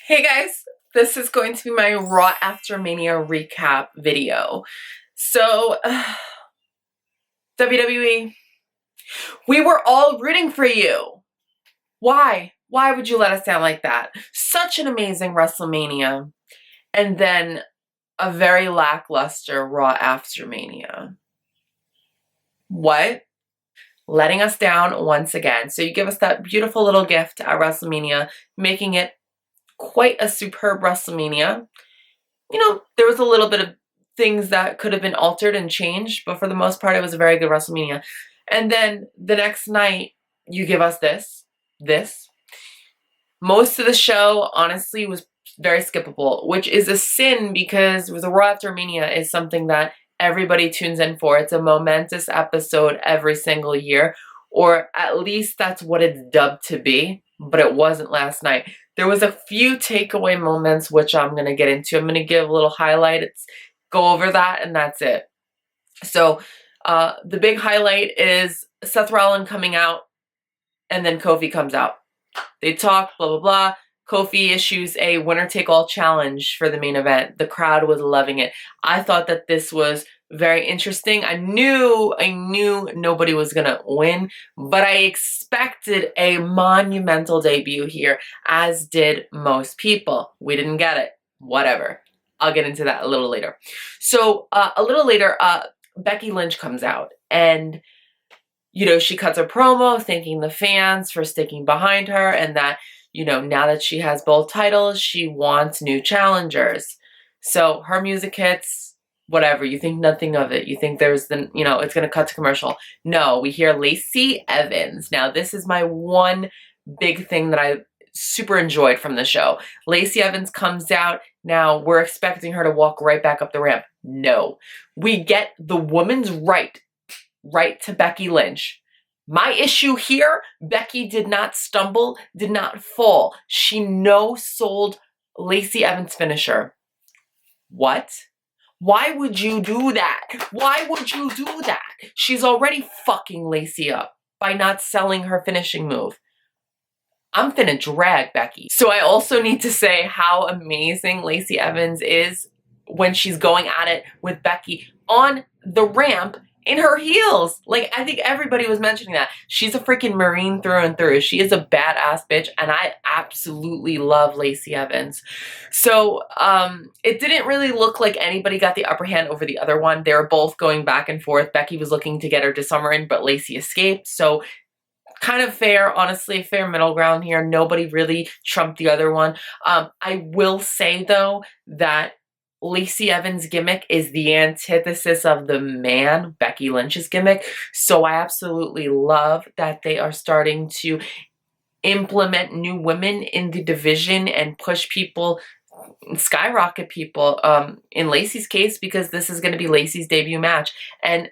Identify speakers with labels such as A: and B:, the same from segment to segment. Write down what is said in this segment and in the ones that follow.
A: Hey guys, this is going to be my Raw After Mania recap video. So, WWE, we were all rooting for you. Why? Why would you let us down like that? Such an amazing WrestleMania, and then a very lackluster Raw After Mania. What? Letting us down once again. So you give us that beautiful little gift at WrestleMania, making it quite a superb WrestleMania. There was a little bit of things that could have been altered and changed, but for the most part, it was a very good WrestleMania. And then the next night, you give us this. Most of the show, honestly, was very skippable, which is a sin because the Raw After Mania is something that everybody tunes in for. It's a momentous episode every single year, or at least that's what it's dubbed to be, but it wasn't last night. There was a few takeaway moments, which I'm going to get into. I'm going to give a little highlights, go over that, and that's it. So the big highlight is Seth Rollins coming out, and then Kofi comes out. They talk, blah, blah, blah. Kofi issues a winner-take-all challenge for the main event. The crowd was loving it. I thought that this was very interesting. I knew nobody was going to win, but I expected a monumental debut here, as did most people. We didn't get it. Whatever. I'll get into that a little later. So a little later, Becky Lynch comes out, and she cuts her promo thanking the fans for sticking behind her, and that now that she has both titles, she wants new challengers. So her music hits, whatever. You think nothing of it. You think it's going to cut to commercial. No, we hear Lacey Evans. Now, this is my one big thing that I super enjoyed from the show. Lacey Evans comes out. Now, we're expecting her to walk right back up the ramp. No. We get the woman's right to Becky Lynch. My issue here, Becky did not stumble, did not fall. She no-sold Lacey Evans' finisher. What? Why would you do that? Why would you do that? She's already fucking Lacey up by not selling her finishing move. I'm finna drag Becky. So I also need to say how amazing Lacey Evans is when she's going at it with Becky on the ramp in her heels. Like, I think everybody was mentioning that. She's a freaking Marine through and through. She is a badass bitch, and I absolutely love Lacey Evans. So, it didn't really look like anybody got the upper hand over the other one. They were both going back and forth. Becky was looking to get her to Summer in, but Lacey escaped. So, kind of fair, honestly, fair middle ground here. Nobody really trumped the other one. I will say, though, that Lacey Evans' gimmick is the antithesis of the man, Becky Lynch's gimmick. So I absolutely love that they are starting to implement new women in the division and push people, skyrocket people, in Lacey's case, because this is going to be Lacey's debut match. And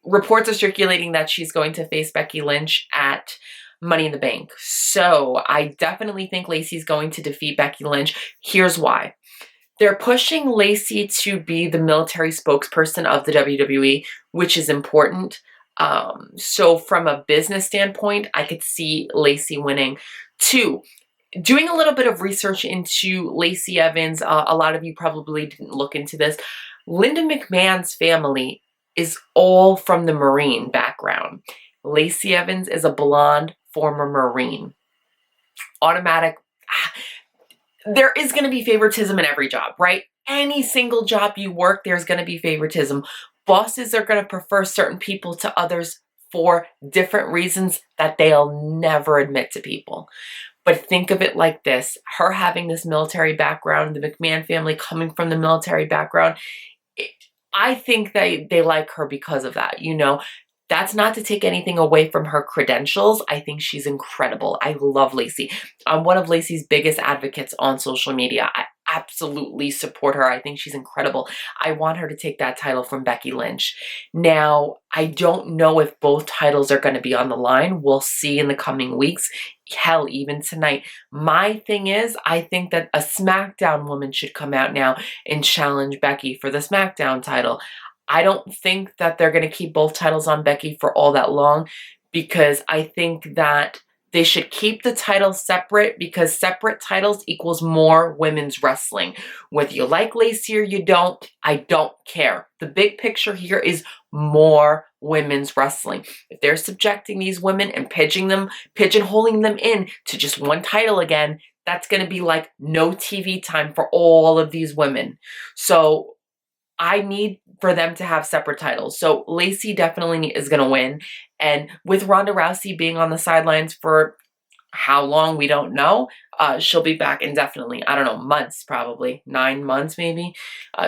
A: reports are circulating that she's going to face Becky Lynch at Money in the Bank. So I definitely think Lacey's going to defeat Becky Lynch. Here's why. They're pushing Lacey to be the military spokesperson of the WWE, which is important. So from a business standpoint, I could see Lacey winning. 2, doing a little bit of research into Lacey Evans, a lot of you probably didn't look into this. Linda McMahon's family is all from the Marine background. Lacey Evans is a blonde former Marine. Automatic. There is going to be favoritism in every job, right? Any single job you work, there's going to be favoritism. Bosses are going to prefer certain people to others for different reasons that they'll never admit to people. But think of it like this. Her having this military background, the McMahon family coming from the military background, I think they like her because of that, That's not to take anything away from her credentials. I think she's incredible. I love Lacey. I'm one of Lacey's biggest advocates on social media. I absolutely support her. I think she's incredible. I want her to take that title from Becky Lynch. Now, I don't know if both titles are going to be on the line. We'll see in the coming weeks. Hell, even tonight. My thing is, I think that a SmackDown woman should come out now and challenge Becky for the SmackDown title. I don't think that they're going to keep both titles on Becky for all that long, because I think that They should keep the titles separate because separate titles equals more women's wrestling. Whether you like Lacey or you don't, I don't care. The big picture here is more women's wrestling. If they're subjecting these women and pigeonholing them in to just one title again, that's going to be like no TV time for all of these women. So I need for them to have separate titles. So Lacey definitely is going to win. And with Ronda Rousey being on the sidelines for how long, we don't know. She'll be back indefinitely. I don't know, months probably. 9 months maybe.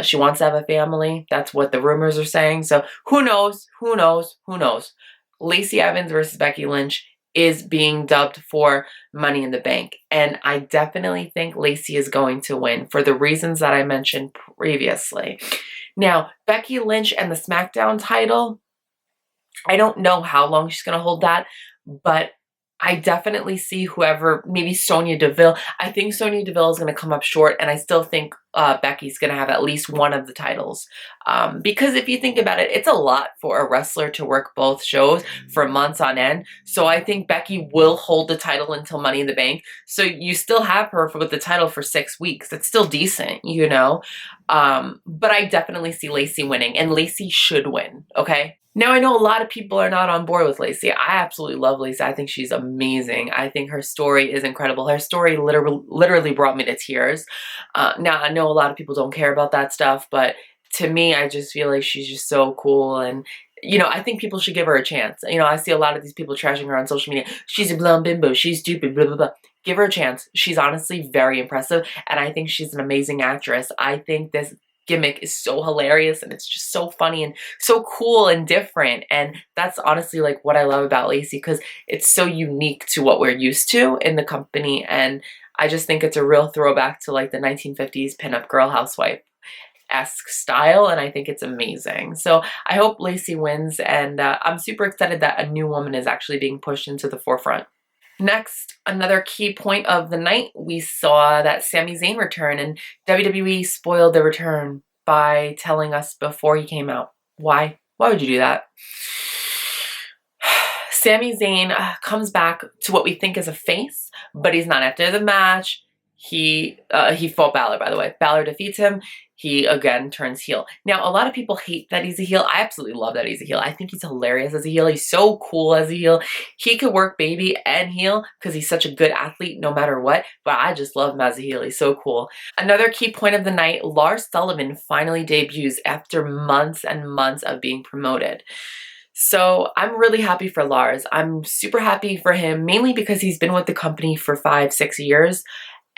A: She wants to have a family. That's what the rumors are saying. So who knows? Who knows? Who knows? Lacey Evans versus Becky Lynch is being dubbed for Money in the Bank. And I definitely think Lacey is going to win for the reasons that I mentioned previously. Now, Becky Lynch and the SmackDown title, I don't know how long she's going to hold that, but I definitely see whoever, maybe Sonya Deville. I think Sonya Deville is going to come up short, and I still think Becky's going to have at least one of the titles. Because if you think about it, it's a lot for a wrestler to work both shows for months on end. So I think Becky will hold the title until Money in the Bank. So you still have her with the title for 6 weeks. That's still decent, you know? But I definitely see Lacey winning, and Lacey should win, okay? Now, I know a lot of people are not on board with Lacey. I absolutely love Lacey. I think she's amazing. I think her story is incredible. Her story literally brought me to tears. Now, I know a lot of people don't care about that stuff, but to me, I just feel like she's just so cool. And, you know, I think people should give her a chance. You know, I see a lot of these people trashing her on social media. She's a blonde bimbo. She's stupid, blah, blah, blah. Give her a chance. She's honestly very impressive, and I think she's an amazing actress. I think this gimmick is so hilarious, and it's just so funny and so cool and different, and that's honestly like what I love about Lacey, because it's so unique to what we're used to in the company, and I just think it's a real throwback to like the 1950s pinup girl housewife-esque style, and I think it's amazing. So I hope Lacey wins, and I'm super excited that a new woman is actually being pushed into the forefront. Next, another key point of the night, we saw that Sami Zayn return, and WWE spoiled the return by telling us before he came out. Why? Why would you do that? Sami Zayn comes back to what we think is a face, but he's not. After the match, he fought Balor, by the way. Balor defeats him. He, again, turns heel. Now, a lot of people hate that he's a heel. I absolutely love that he's a heel. I think he's hilarious as a heel. He's so cool as a heel. He could work baby and heel because he's such a good athlete no matter what, but I just love him as a heel. He's so cool. Another key point of the night, Lars Sullivan finally debuts after months and months of being promoted. So I'm really happy for Lars. I'm super happy for him, mainly because he's been with the company for 5-6 years.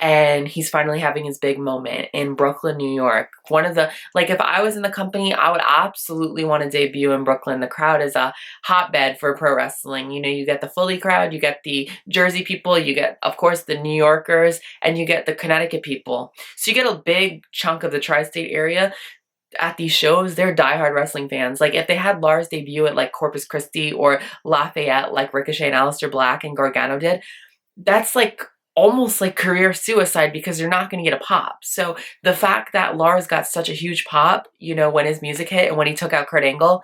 A: And he's finally having his big moment in Brooklyn, New York. One of the, like, if I was in the company, I would absolutely want to debut in Brooklyn. The crowd is a hotbed for pro wrestling. You know, you get the Philly crowd, you get the Jersey people, you get, of course, the New Yorkers, and you get the Connecticut people. So you get a big chunk of the tri-state area at these shows. They're diehard wrestling fans. Like, if they had Lars debut at, like, Corpus Christi or Lafayette, like Ricochet and Aleister Black and Gargano did, that's, like, almost like career suicide because you're not going to get a pop. So the fact that Lars got such a huge pop, you know, when his music hit and when he took out Kurt Angle,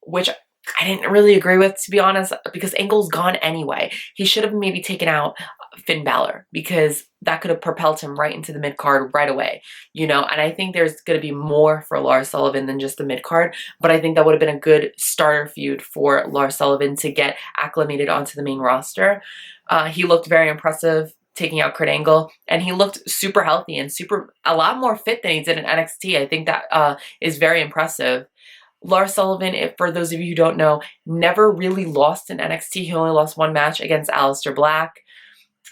A: which I didn't really agree with, to be honest, because Angle's gone anyway. He should have maybe taken out Finn Balor because that could have propelled him right into the mid-card right away, you know, and I think there's going to be more for Lars Sullivan than just the mid-card, but I think that would have been a good starter feud for Lars Sullivan to get acclimated onto the main roster. He looked very impressive taking out Kurt Angle, and he looked super healthy and a lot more fit than he did in NXT. I think that is very impressive. Lars Sullivan, for those of you who don't know, never really lost in NXT. He only lost one match against Aleister Black,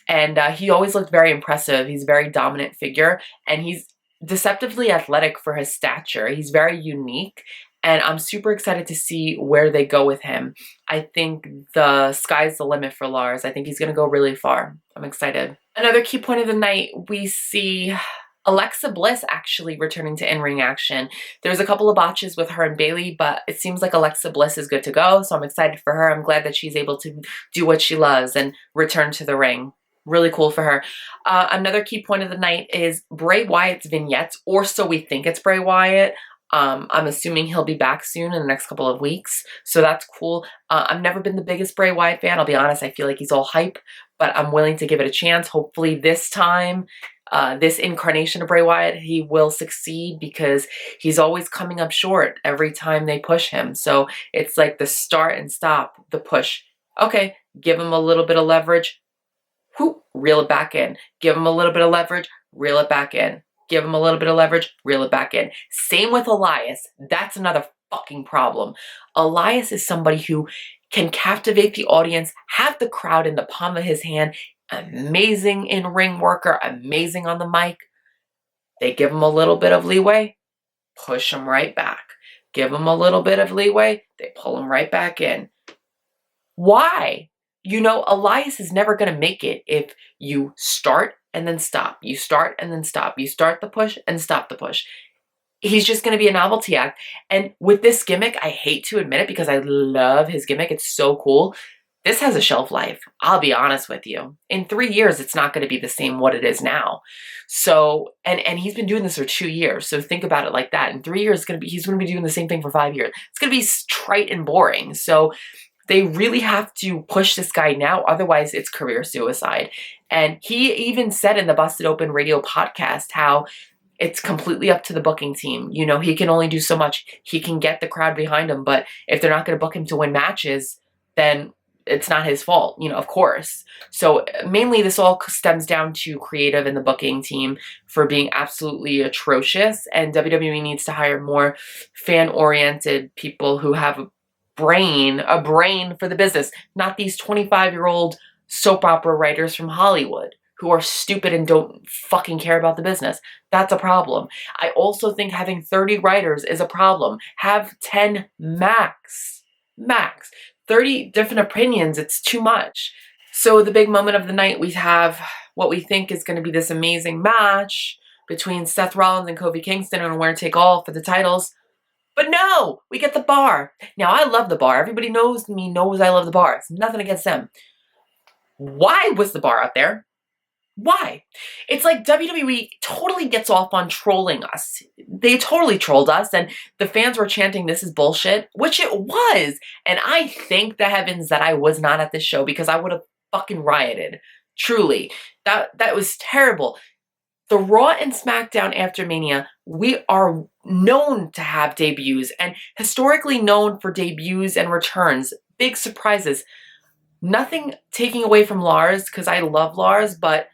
A: and he always looked very impressive. He's a very dominant figure, and he's deceptively athletic for his stature. He's very unique, and I'm super excited to see where they go with him. I think the sky's the limit for Lars. I think he's going to go really far. I'm excited. Another key point of the night, we see Alexa Bliss actually returning to in-ring action. There's a couple of botches with her and Bayley, but it seems like Alexa Bliss is good to go, so I'm excited for her. I'm glad that she's able to do what she loves and return to the ring. Really cool for her. Another key point of the night is Bray Wyatt's vignettes, or so we think it's Bray Wyatt. I'm assuming he'll be back soon in the next couple of weeks, so that's cool. I've never been the biggest Bray Wyatt fan. I'll be honest, I feel like he's all hype, but I'm willing to give it a chance. Hopefully this time, this incarnation of Bray Wyatt, he will succeed, because he's always coming up short every time they push him. So it's like the start and stop, the push. Okay, give him a little bit of leverage. Whoop, reel it back in. Give him a little bit of leverage, reel it back in. Give him a little bit of leverage, reel it back in. Same with Elias. That's another fucking problem. Elias is somebody who can captivate the audience, have the crowd in the palm of his hand, amazing in-ring worker, amazing on the mic. They give him a little bit of leeway, push him right back. Give him a little bit of leeway, they pull him right back in. Why? You know, Elias is never going to make it if you start and then stop. You start and then stop. You start the push and stop the push. He's just going to be a novelty act. And with this gimmick, I hate to admit it because I love his gimmick. It's so cool. This has a shelf life. I'll be honest with you. In 3 years, it's not going to be the same what it is now. So, and he's been doing this for 2 years. So think about it like that. In 3 years, he's going to be doing the same thing for 5 years. It's going to be trite and boring. So they really have to push this guy now. Otherwise, it's career suicide. And he even said in the Busted Open Radio podcast how it's completely up to the booking team. You know, he can only do so much. He can get the crowd behind him, but if they're not going to book him to win matches, then it's not his fault, you know, of course. So mainly this all stems down to creative and the booking team for being absolutely atrocious. And WWE needs to hire more fan-oriented people who have a brain for the business, not these 25-year-old soap opera writers from Hollywood who are stupid and don't fucking care about the business. That's a problem. I also think having 30 writers is a problem. Have 10 max. Max. 30 different opinions, it's too much. So the big moment of the night, we have what we think is going to be this amazing match between Seth Rollins and Kofi Kingston on a winner take all for the titles. But no, we get the bar. Now, I love the bar. Everybody knows me, knows I love the bar. It's nothing against them. Why was the bar out there? Why? It's like WWE totally gets off on trolling us. They totally trolled us, and the fans were chanting, "This is bullshit," which it was. And I thank the heavens that I was not at this show, because I would have fucking rioted. Truly. That was terrible. The Raw and SmackDown after Mania, we are known to have debuts and historically known for debuts and returns. Big surprises. Nothing taking away from Lars, because I love Lars, but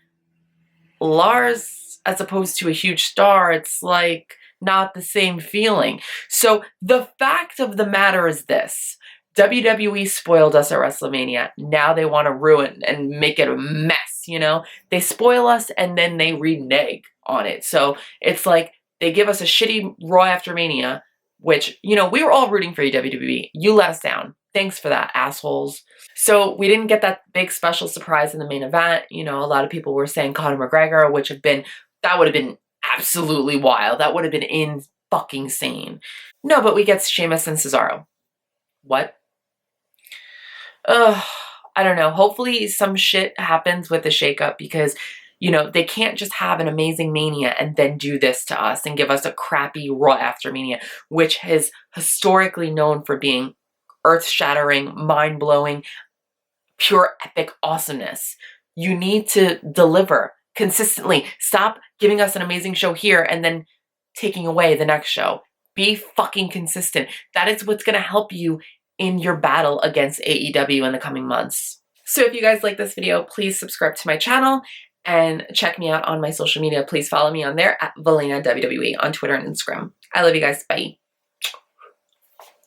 A: Lars, as opposed to a huge star, it's like not the same feeling. So the fact of the matter is this. WWE spoiled us at WrestleMania. Now they want to ruin and make it a mess, you know? They spoil us and then they renege on it. So it's like they give us a shitty Raw after Mania, which, you know, we were all rooting for you, WWE. You let us down. Thanks for that, assholes. So we didn't get that big special surprise in the main event. You know, a lot of people were saying Conor McGregor, that would have been absolutely wild. That would have been in-fucking-sane. No, but we get Sheamus and Cesaro. What? I don't know. Hopefully some shit happens with the shakeup, because, you know, they can't just have an amazing Mania and then do this to us and give us a crappy Raw after Mania, which is historically known for being earth-shattering, mind-blowing, pure epic awesomeness. You need to deliver consistently. Stop giving us an amazing show here and then taking away the next show. Be fucking consistent. That is what's going to help you in your battle against AEW in the coming months. So if you guys like this video, please subscribe to my channel and check me out on my social media. Please follow me on there at Valena WWE on Twitter and Instagram. I love you guys. Bye.